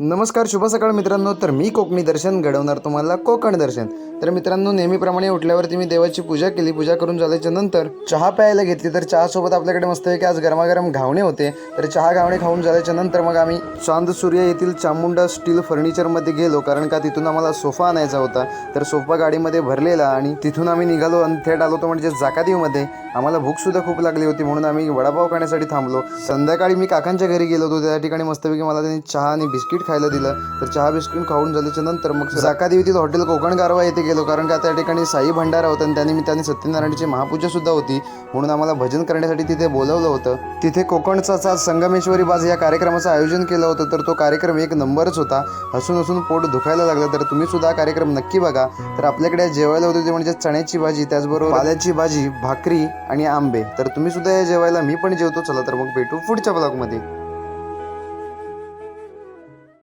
नमस्कार, शुभ सकाळ मित्रांनो. तर मी कोकणी दर्शन घडवणार तुम्हाला कोकण दर्शन. तर मित्रांनो, नेहमीप्रमाणे उठल्यावरती मी देवाची पूजा केली. पूजा करून झाल्याच्या नंतर चहा प्यायला घेतली. तर चहासोबत आपल्याकडे मस्त आहे की आज गरमागरम घावणे होते. तर चहा घावणे खाऊन झाल्याच्या नंतर मग आम्ही चांद सूर्य येथील चामुंडा स्टील फर्निचरमध्ये गेलो, कारण का तिथून आम्हाला सोफा आणायचा होता. तर सोफा गाडीमध्ये भरलेला आणि तिथून आम्ही निघालो आणि थेट आलो तो म्हणजे जाकादेवमध्ये. आम्हाला भूकसुद्धा खूप लागली होती म्हणून आम्ही वडापाव खाण्यासाठी थांबलो. संध्याकाळी मी काकांच्या घरी गेलो होतो. त्या ठिकाणी मस्तपैकी मला त्यांनी चहा आणि बिस्किट खायला दिलं. तर चहा बिस्किट खाऊन झाल्याच्या नंतर मग जाकादेवी येथील हॉटेल कोकण गारवा येथे गेलो, कारण का त्या ठिकाणी साई भंडारा होता आणि त्यानिमित्ताने सत्यनारायणची महापूजा सुद्धा होती. म्हणून आम्हाला भजन करण्यासाठी तिथे बोलवलं होतं. तिथे कोकणचा संगमेश्वरी बाज या कार्यक्रमाचं आयोजन केलं होतं. तर तो कार्यक्रम एक नंबरच होता. हसून हसून पोट दुखायला लागलं. तर तुम्ही सुद्धा कार्यक्रम नक्की बघा. तर आपल्याकडे जेवायला होते ते म्हणजे चण्याची भाजी, त्याचबरोबर पाल्याची भाजी, भाकरी आणि आंबे. तर तुम्ही सुद्धा या जेवायला, मी पण जेवतो. चला तर मग भेटू पुढच्या ब्लॉगमध्ये.